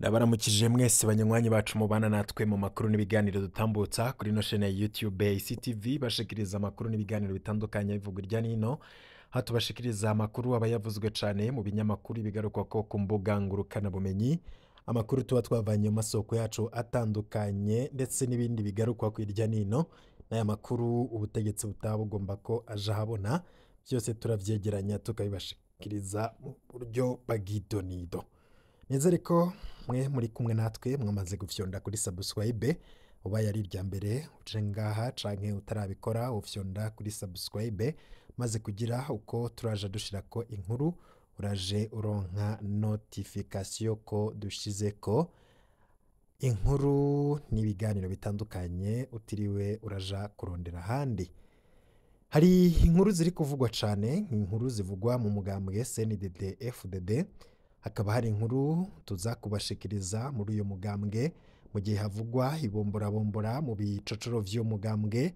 Ndabaramukije mwese banywanyi bacu mubana natwe mu makuru n'ibiganiro dutambutsa kuri no chaîne ya YouTube ICTV bashikiriza amakuru n'ibiganiro bitandukanye bivuga irya nino. Hatubashikiriza amakuru abayavuzwe cane mu binyamakuru bigaruka ko ku mbuga ngurukana bumenyi. Amakuru tuba twavanye mu masoko yacu atandukanye ndetse n'ibindi bigaruka ku irya nino. N'aya makuru ubutegetsi butabugomba ko aja habona. Byose turavyegeranya tukabibashikiriza mu buryo bagidonido. Neza ariko mwe muri kumwe natwe mwamaze gufyonda kuri subscribe ubaye ari irya mbere uje ngaha canke utarabikora ufyonda kuri subscribe maze kugira uko turaje dushirako inkuru uraje uronka notification ko dushizeko inkuru n'ibiganiro bitandukanye utiriwe uraja kurondera handi. Hari inkuru ziri kuvugwa cane, inkuru zivugwa mu mugambwe CNDD FDD. Hakaba hari inkuru tuza kubashikiriza muri uyo mugambwe mu gihe havugwa ibombora mu bicocoro vy'uyo mugambwe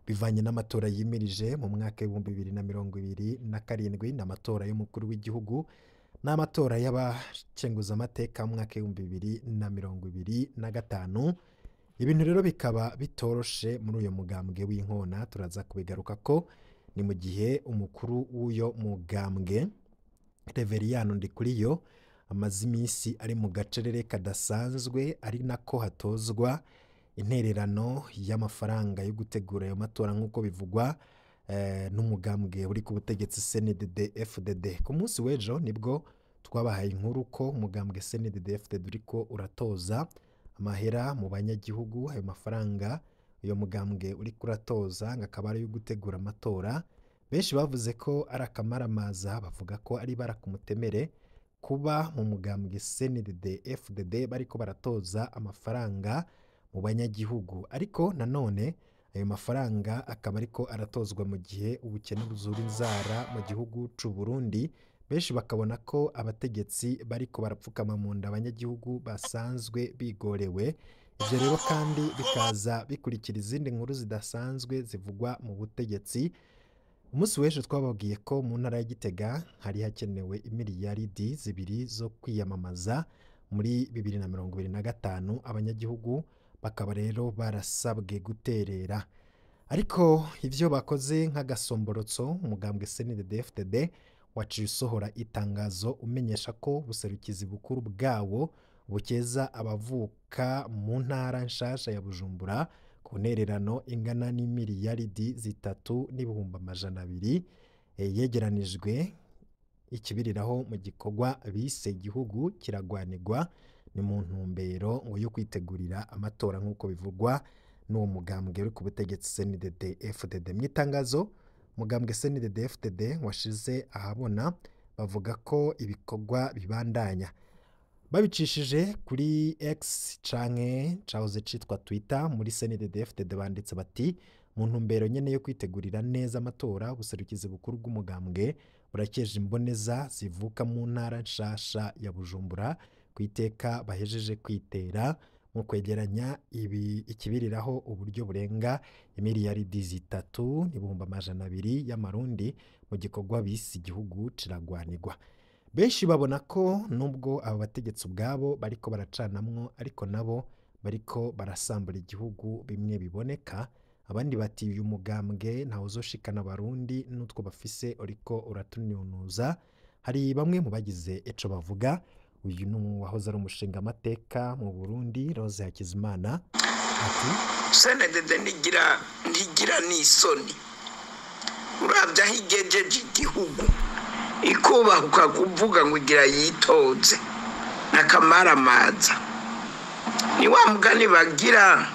bivanye n'amatora yimirije mu mwaka wa 2027 n'amatora y'umukuru w'igihugu n'amatora y'abacenguza amateka mu mwaka wa 2025. Ibintu rero bikaba bitoroshe muri uyo mugambwe w'inkona. Turaza kubigaruka ko ni mu gihe umukuru w'uyo mugambwe Reveriyano Ndikuriyo amaze iminsi ari mu gacerere kadasanzwe ari nako hatozwa intererano y'amafaranga yo gutegura ayo matora nk'uko bivugwa n'umugambwe uri ku butegetsi CNDD FDD. Ku munsi w'ejo nibwo twabahaye inkuru ko umugambwe CNDD FDD uriko uratoza amahera mu banyagihugu. Ayo mafaranga uyo mugambwe uri kuratoza ngakaba ari yo gutegura amatora. Benshi bavuze ko ari akamaramaza, bavuga ko ari barakumutemere kuba mu mugambwe CNDD FDD bariko baratoza amafaranga mu banyagihugu. Ariko nanone ayo mafaranga akaba ariko aratozwa mu gihe ubukene buzura inzara mu gihugu c'u Burundi. Benshi bakabona ko abategetsi bariko barapfukama mu nda abanyagihugu basanzwe bigorewe. Ivyo rero kandi bikaza bikurikira izindi nkuru zidasanzwe zivugwa mu butegetsi. Umunsi w'ejo twababwiye ko mu ntara ya Gitega hari hakenewe imiliyaridi 2 zo kwiyamamaza muri 2025. Abanyagihugu bakaba rero barasabwe guterera, ariko ivyo bakoze nk'agasomborotso. Umugambwe CNDD FDD waciye usohora itangazo umenyesha ko buserukizi bukuru bwawo bukeza abavuka mu ntara nshasha ya Bujumbura ku ntererano ingana n'imiliyaridi 3,200,000 yegeranijwe ikibiriraho mu gikorwa bise igihugu kiragwanirwa. Ni mu ntumbero ngo yo kwitegurira amatora nk'uko bivugwa n'uwo mugambwe uri ku butegetsi CNDD FDD. Mu itangazo mugambwe CNDD FDD washize ahabona bavuga ko ibikorwa bibandanya babicishije kuri X canke cahoze citwa Twitter. Muri CNDD FDD banditse bati mu ntumbero nyene yo kwitegurira neza amatora ubuserukizi bukuru bw'umugambwe burakeje imboneza zivuka mu ntara nshasha ya Bujumbura kwiteka bahejeje kwitera mu kwegeranya ikibiriraho uburyo burenga imiliyaridi 3,200,000 y'amarundi mu gikorwa bise igihugu ciragwanirwa. Benshi babona ko nubwo abo bategetsi ubwabo bariko baracanamwo ariko nabo bariko barasambura igihugu bimwe biboneka. Abandi bati uyu mugambwe ntawe uzoshikana abarundi n'utwo bafise uriko uratunyunuza. Hari bamwe mu bagize eco bavuga. Uyu wahoze ari umushinga amateka mu Burundi Rose Hakizimana ati CNDD ntigira n'isoni uravye aho igejeje igihugu ikubahuka kuvuga ngo igira yitoze n'akamaramaza. Ni wa mugani bagira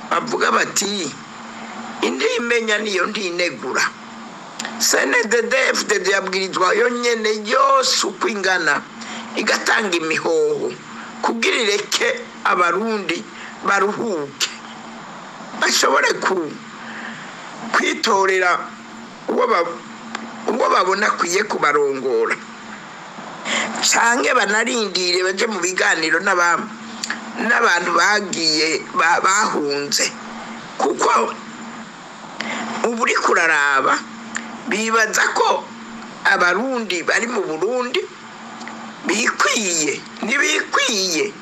bavuga bati indi imenya niyo ntinegura. CNDD FDD yabwirizwa yo nyene yose uko ingana igatanga imihoho kugira ireke abarundi baruhuke bashobore kwitorera uwo babona kwiye kubarongora canke banarindire baje mu biganiro n'abantu bagiye bahunze. Kuko ubu uri kuraraba bibaza ko abarundi bari mu Burundi bikwiye ntibikwiye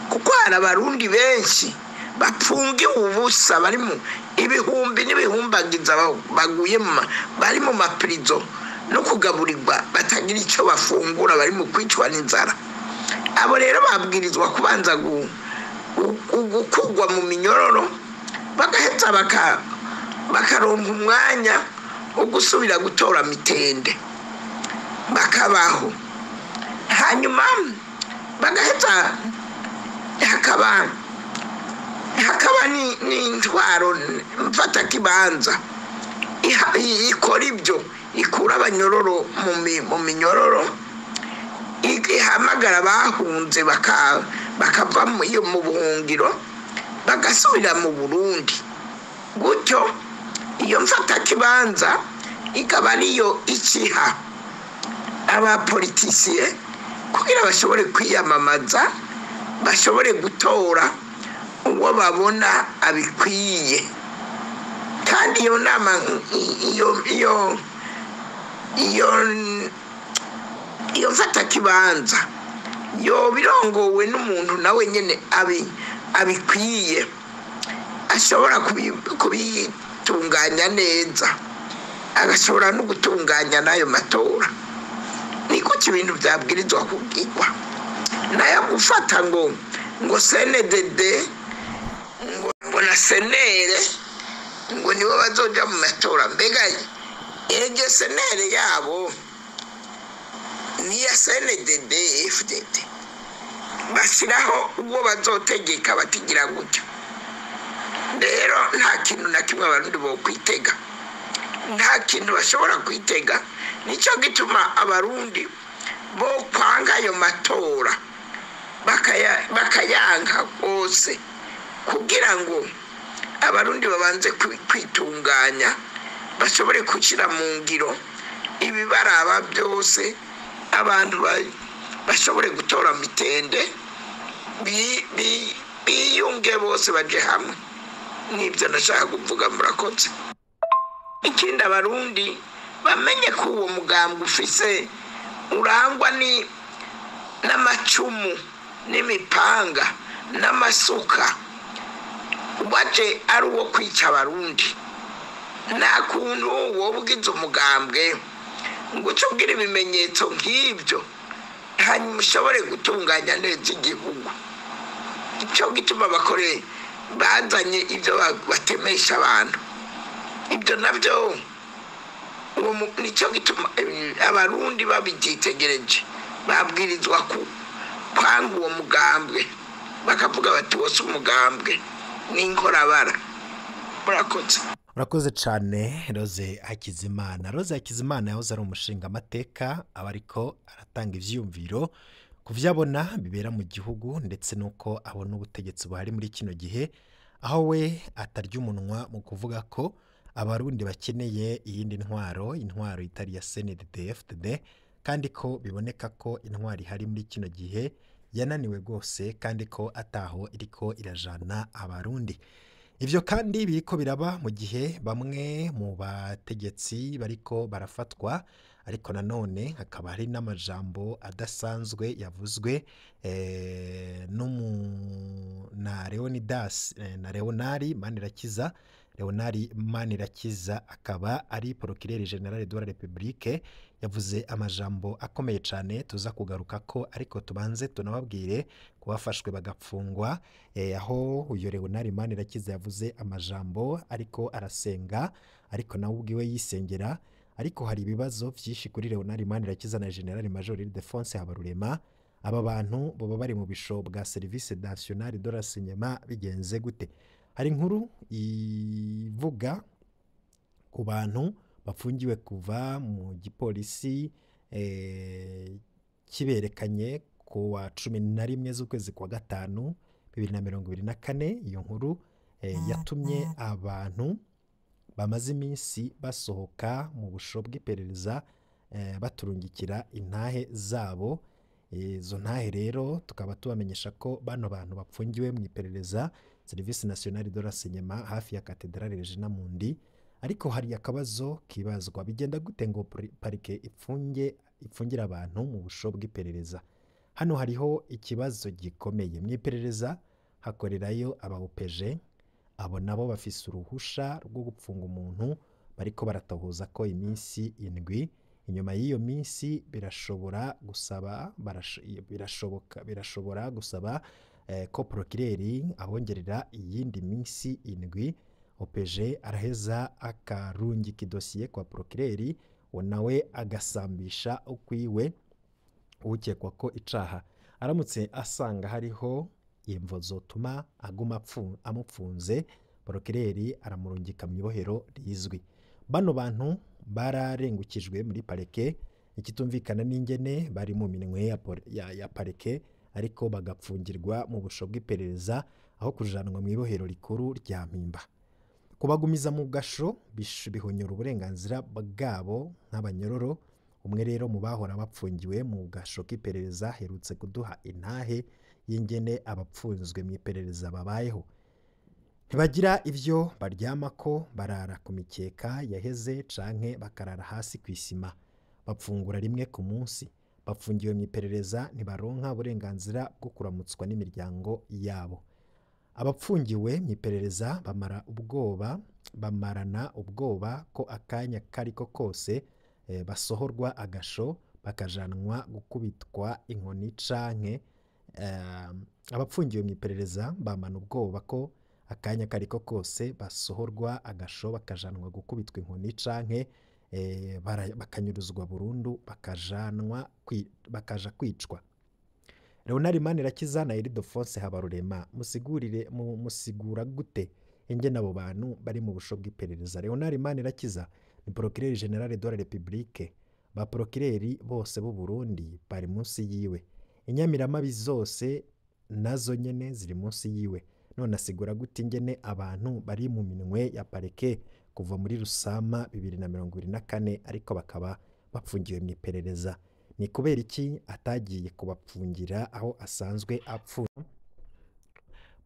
kuko hari abarundi benshi bapfungiwe ubusa bari mu ibihumbi n'ibihumbagiza baguye bari mu mapirizo no kugaburirwa batagira icyo bafungura bari mu kwicwa n'inzara. Abo rero babwirizwa kubanza gukugwa mu minyororo bagaheza bakaronka umwanya wo gusubira gutora mitende bakabaho, hanyuma bagaheza hakaba n'intwaro mfata kibanza ikora ibyo, ikura abanyororo mu minyororo, ihamagara bahunze bakava mu buhungiro bagasubira mu Burundi. Gutyo iyo mfata kibanza ikaba ariyo ikiha abapolitisiye kugira bashobore kwiyamamaza, bashobore gutora uwo babona abikwiye. Kandi iyo nama iyo mfata kibanza yo birongowe n'umuntu nawe nyene abikwiye, ashobora kubitunganya neza, agashobora no gutunganya n'ayo matora. Niko ibintu byabwirizwa kubwirwa, nayo gufata ngo CNDD ngo na senere ngo nibo bazoja mu matora. Mbega ege senere yabo ni ya CNDD FDD, bashyiraho uwo bazotegeka batigira gutyo. Rero nta kintu na kimwe abarundi bo kwitega, nta kintu bashobora kwitega. Nicyo gituma abarundi bo kwanga ayo matora bakayanga bose, kugira ngo abarundi babanze kwitunganya, bashobore gushyira mu ngiro ibibaraba byose, abantu bashobore gutora mitende, biyunge bose baje hamwe. Nibyo nashaka kuvuga. Murakoze. Ikindi abarundi bamenye ko uwo mugambwe ufise urangwa n'amacumu n'imipanga n'amasuka, waje ari uwo kwica abarundi. Nta kuntu wowe ugize umugambwe ngo ucubwire ibimenyetso nk'ibyo hanyuma ushobore gutunganya neza igihugu. Icyo gituma bazanye ibyo batemesha abantu. Ibyo nabyo nicyo gituma abarundi babyitegereje babwirizwa kwanga uwo mugambwe, bakavuga bati wose umugambwe n'inkorabara. Murakoze. Urakoze cyane Rose Hakizimana. Rose Hakizimana yahoze ari umushinga amateka, aba ariko aratanga ivyumviro ku vyabona bibera mu gihugu ndetse nuko abona ubutegetsi buhari muri kino gihe, aho we atarya umunwa mu kuvuga ko abarundi bakeneye iyindi intwaro itari ya CNDD FDD, kandi ko biboneka ko intwari hari muri kino gihe yananiwe rwose, kandi ko ataho iriko irajana abarundi. Ivyo kandi biriko biraba mu gihe bamwe mu bategetsi bariko barafatwa, ariko nanone hakaba hari n'amajambo adasanzwe yavuzwe na Leonidas na Leonari Manirakiza. Leonari Manirakiza akaba ari procureur general de la République, yavuze amajambo akomeye cyane tuza kugaruka ko, ariko tubanze tunababwire kubafashwe bagapfungwa, aho uyo Leonari Manirakiza yavuze amajambo ariko arasenga, ariko nawe ubwiwe yisengera. Ariko hari ibibazo byinshi kuri Leonari Manirakiza na General Major Ildefonse Habarurema. Aba bantu baba bari mu bisho bwa Service National de l'Enseignement, bigenze gute? Hari inkuru ivuga ku bantu bafungiwe kuva mu gipolisi kiberekanye ku wa 11 z'ukwezi kwa gatanu 2024. Iyo nkuru yatumye abantu bamaze iminsi basohoka mu busho bw'iperereza baturungikira intahe zabo. Izo ntahe rero tukaba tubamenyesha ko bano bantu bapfungiwe mu iperereza Service National de l'Enseignement hafi ya Cathedrale Regina Mundi. Ariko hari akabazo kibazwa, bigenda gute ngo parike ifungira abantu mu busho bw'iperereza? hano hariho ikibazo gikomeye mu iperereza hakorerayo aba OPG, abo nabo bafise uruhusha rwo gupfunga umuntu bariko baratahuza ko iminsi 7, inyuma y'iyo minsi birashobora gusaba ko procureur abongerera iyindi minsi 7. OPG araheza akarungika idosiye kwa procureur, nawe agasambisha ukwiwe ukekwa ko icaha. Aramutse asanga hariho imvo zotuma aguma amupfunze, procureur aramurungika mu ibohero rizwi. Bano bantu bararengukijwe muri parike, ikitumvikana n'ingene bari mu minwe ya parike ariko bagapfungirwa mu busho bw'iperereza aho kujanwa mu ibohero rikuru rya Mpimba. Kubagumiza mu gasho bihonyora uburenganzira bwabo nk'abanyororo. Umwe rero mu bahora bapfungiwe mu gasho k'iperereza herutse kuduha intahe y'ingene abapfunzwe mu iperereza babayeho. Ntibagira ivyo baryamako, barara ku mikeka yaheze canke bakarara hasi kw'isima, bapfungura rimwe ku munsi. Bapfungiwe mu iperereza ntibaronka uburenganzira bwo kuramutswa n'imiryango yabo. Abapfungiwe mu iperereza bamarana ubwoba ko akanya kariko kose basohorwa agasho bakajanwa gukubitwa inkoni canke abapfungiwe mu iperereza bamana ubwoba ko akanya kariko kose basohorwa agasho bakajanwa gukubitwa inkoni canke bakanyuruzwa burundu bakaja kwicwa. Leonard Manirakiza na Ildefonse Habarurema, musigura gute ingene abo bantu bari mu busho bw'iperereza? Leonard Manirakiza ni procureur general de la République, ba procureur bose b'u Burundi bari munsi yiwe, inyamiramabi zose nazo nyene ziri munsi yiwe. None asigura gute ingene abantu bari mu minwe ya parike kuva muri Rusama 2024 ariko bakaba bapfungiwe mu iperereza? Ni kubera iki atagiye kubapfungira aho asanzwe apfunga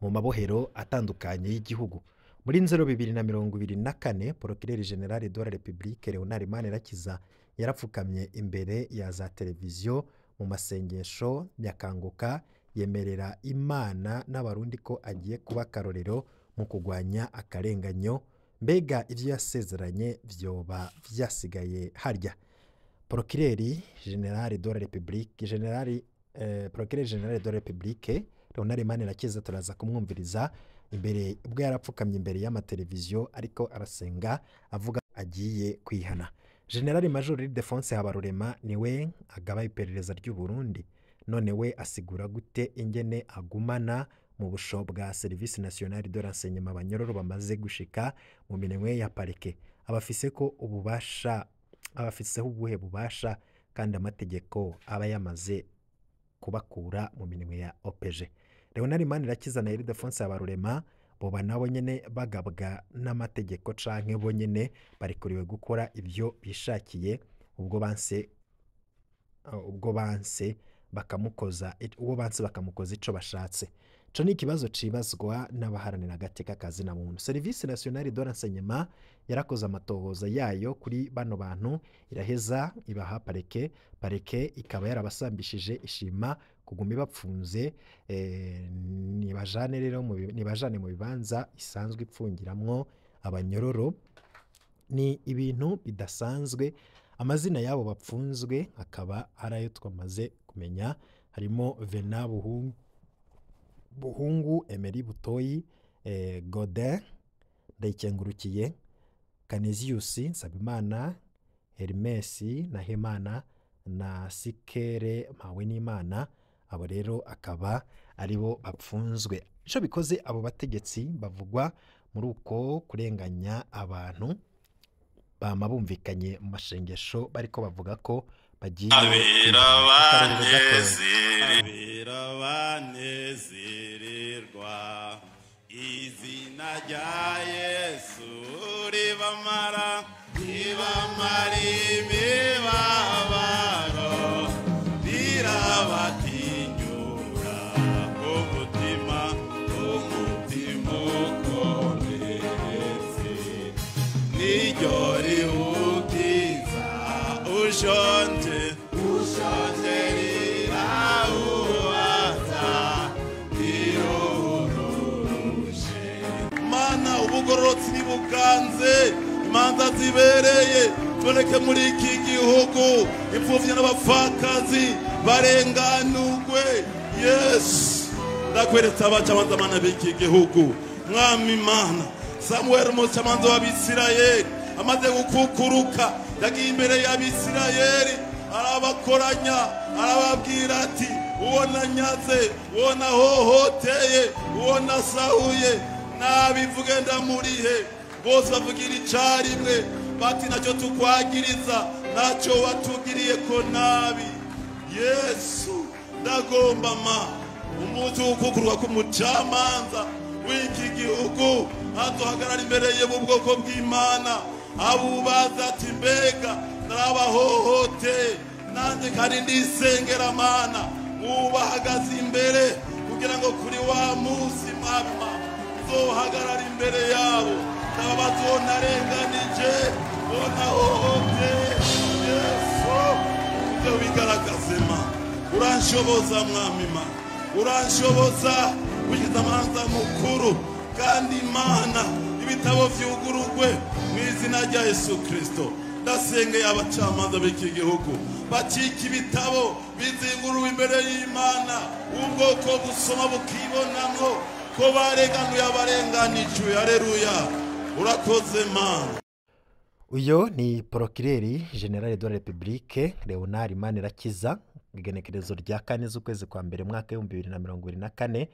mu mabohero atandukanye y'igihugu? Muri nzero 2024 procureur general de la République Leonard Manirakiza yarapfukamye imbere ya za televiziyo mu masengesho yakanguka, yemerera Imana n'abarundi ko agiye kuba karorero mu kugwanya akarenganyo. Mbega ivyo yasezeranye vyoba vyasigaye harya? Procureur general de la République Leonard Manirakiza turaza kumwumviriza imbere ubwo yarapfukamye imbere y'amateleviziyo ariko arasenga avuga agiye kwihana. General Major Ildefonse Habarurema niwe agaba iperereza ry'u Burundi, none we asigura gute ingene agumana mu busho bwa Service National de Renseignement abanyororo bamaze gushika mu minwe ya parike? Abafiseho ubuhe bubasha kandi amategeko aba yamaze kubakura mu minwe ya OPG? Leonard Manirakiza na Ildefonse Habarurema boba nabo nyene bagabwa n'amategeko canke bo nyene barikuriwe gukora ivyo bishakiye ubwo banse bakamukoza ico bashatse? Ico ni ikibazo cibazwa n'abaharanira agateka kazina muntu. Service National de Renseignement yarakoze amatohoza yayo kuri bano bantu, iraheza ibaha parike ikaba yarabasambishije ishima kuguma bapfunze, nibajane mu bibanza isanzwe ipfungiramwo abanyororo. Ni ibintu bidasanzwe. Amazina yabo bapfunzwe akaba arayo twamaze kumenya, harimo Vena Buhungu, Emery Butoyi, Godin Ndayikengurukiye, Canisius Nsabimana, Hermes Nahimana na Sikere Mpawenimana. Abo rero akaba aribo bapfunzwe. Ico bikoze abo bategetsi bavugwa muri uko kurenganya abantu bama bumvikanye mu mashengesho bariko bavuga ko bagiye banezererwa izina rya Yesu ribamara imibabaro birabatinyura umutima ukomeretse niryo riwukiza ushonje rirahura buganze imanza zibereye tuboneke muri iki gihugu imfuvyi n'abapfakazi barenganurwe. Yesu ndakweretse abacamanza mana b'iki gihugu mwami Imana. Samuel umucamanza w'Abisirayeli amaze gukukuruka yagiye imbere y'Abisirayeli arabakoranya arababwira ati uwo nanyaze uwo nahohoteye uwo nasahuye nabivuge ndamurihe. Bose bavugira icarimwe bati ntacyo tukwagiriza ntacyo watugiriye ko nabi. Yesu ndagomba ma umunsi w'ukukuruka k'umucamanza w'iki gihugu aduhagarara imbere ye mu bwoko bw'Imana abubaza ati mbega narabahohoteye nanjye kandi ndisengera mana mubahagaze imbere kugira ngo kuri wa munsi mwama nzohagarara imbere yabo ndababaza uwo narenganije uwo nahohoteye. Yesu ibyo bigaragaze ma uranshoboza mwami ma uranshoboza ugize amanza mukuru kandi Imana ibitabo vyugurugwe mu izina rya Yesu Kristo. Ndasengeye abacamanza b'iki gihugu bacika ibitabo bizinguruwe imbere y'Imana ubwoko gusoma bukibonamwo ko bareganuye abarenganijwe. Haleluya urakoze Mana. Uyo ni Procureur General de la République Leonard Manirakiza igenekerezo rya 4 z'ukwezi kwa mbere mwaka 2024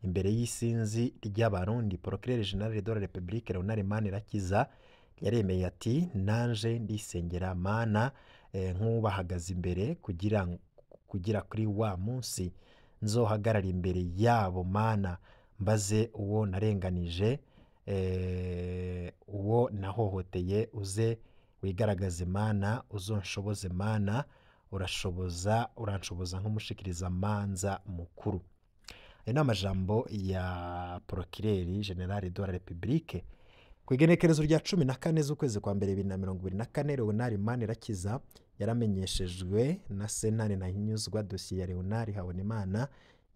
imbere y'isinzi ry'abarundi. Procureur General de la République Leonard Manirakiza yaremeye ati nanje ndisengera Mana nk'ubahagaze imbere kugira kuri wa munsi nzohagarara imbere yabo Mana mbaze uwo narenganije uwo nahohoteye uze wigaragaze Mana uzonshoboze Mana uranshoboza nk'umushikiriza manza mukuru. Ayo ni amajambo ya Procureur General de la République ku igenekerezo rya 14 z'ukwezi kwa mbere 2024. Leonard Manirakiza yaramenyeshejwe na Sentare Ntahinyuzwa dosiye ya Leonard Habonimana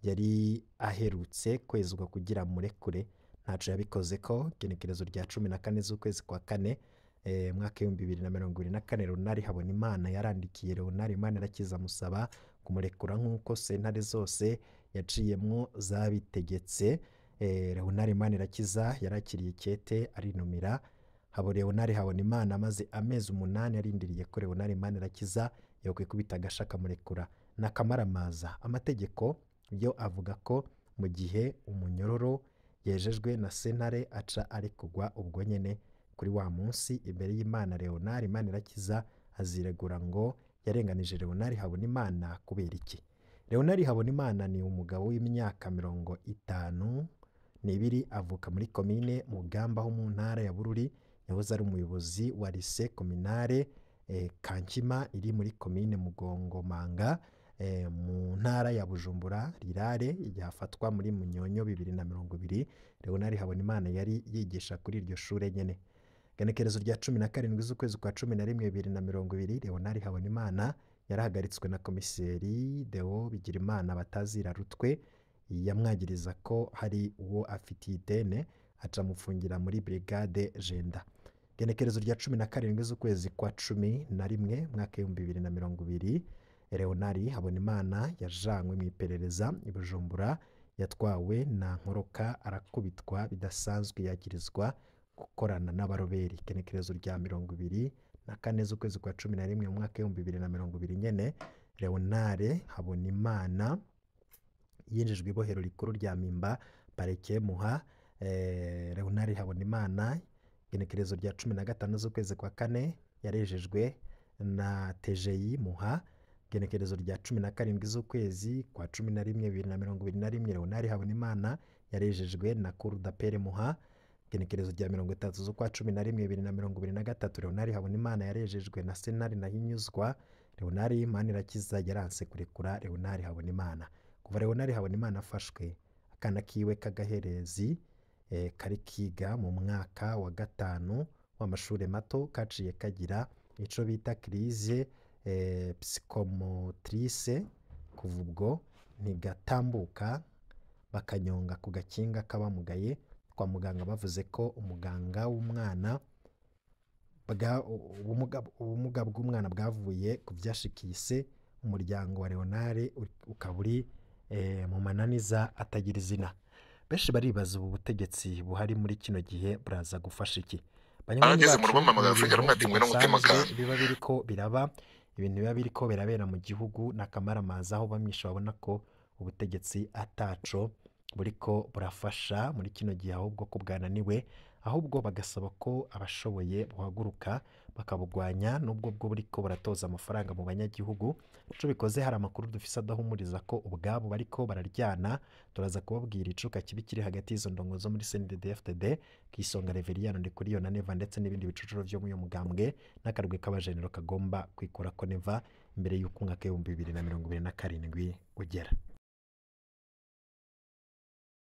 yari aherutse kwezwa kugira murekure ntaco yabikoze ko. Igenekerezo rya 14 z'ukwezi kwa 4 mwaka 2024 Leonard Habonimana yarandikiye Leonard Manirakiza musaba kumurekura nk'uko sentare zose yaciyemwo zabitegetse. Leonard Manirakiza yarakiriye ikete arinumira Leonard Habonimana maze amezi 8 arindiriye ko Leonard Manirakiza yokwikubita agashaka murekura. Nakamaramaza amategeko yo avuga ko mu gihe umunyororo yejejwe na sentare aca arekugwa ubwo nyene kuri wa munsi imbere y'Imana. Leonard Manirakiza aziregura ngo yarenganije Leonard Habonimana kubera iki. Leonard Habonimana ni umugabo w'imyaka 52 avuka muri komine Mugamba ho mu ntara ya Bururi. Yahoze ari umuyobozi wa lycée communale Kankima iri muri komine Mugongomanga mu ntara ya Bujumbura Rirare yafatwa muri Munyonyo 2020. Leonard Habonimana yari yigisha kuri iryo shure nyene. Genekerezo rya 17 z'ukwezi kwa 11 2020 Leonard Habonimana yarahagaritswe na komiseri Deo Bigirimana Batazira Rutwe yamwagiriza ko hari uwo afitiye idene aca mufungira muri brigade Jenda. Genekerezo rya 17 z'ukwezi kwa 11 mwaka 2020 Leonard Habonimana yajanywe mu iperereza i Bujumbura yatwawe na nkoroka arakubitwa bidasanzwe yagirizwa gukorana n'abaroberi. Genekerezo rya 24 z'ukwezi kwa 11 mwaka 2020 nyene Leonard Habonimana yinjijwe ibohero rikuru rya Mpimba Parike Muha. Leonard Habonimana genekerezo rya 15 z'ukwezi kwa 4 yarejejwe na TGI Muha. Genekerezo rya 17 z'ukwezi kwa 11 2021 Leonard Habonimana yarejejwe na Cour d'appel Muha. Genekerezo rya 30 z'ukwa 11 2023 Leonard Habonimana yarejejwe na Sentare Ntahinyuzwa. Leonard Manirakiza yaranse kurekura Leonard Habonimana. Kuva Leonard Habonimana afashwe akana kiwe kagaherezi kari kiga mu mwaka wa 5 w'amashure mato kaciye kagira ico bita crise psychomotrice. Kuva ubwo ntigatambuka bakanyonga ku gakinga kabamugaye kwa muganga bavuze ko umuganga w'umwana ubumuga bw'umwana bwavuye ku byashikiye se. Umuryango wa Leonard ukaba uri mu mananiza atagira izina. Benshi baribaza ubu butegetsi buhari muri kino gihe buraza gufasha iki? Ageze mu rubamba magafurika rumwatimwe no mutima kandi biba biriko biraba, ibintu biba biriko birabera mu gihugu n'akamaramaza, aho bamwisha babona ko ubutegetsi ataco buriko burafasha muri kino gihe, ahubwo ko bwananiwe, ahubwo bagasaba ko abashoboye buhaguruka bakabugwanya, nubwo bwo buriko buratoza amafaranga mu banyagihugu. Ico bikoze hari amakuru dufise adahumuriza ko ubwabo bariko bararyana. Turaza kubabwira icuka kibi kiri hagati y'izo ndongo zo muri CNDD-FDD, Kisonga Reveriyano Ndikuriyo na Neva, ndetse n'ibindi bicocoro vyo mu mugambwe n'akarwe k'abajenero kagomba kwikurako Neva imbere y'uko umwaka w'ibihumbi 2027 ugera.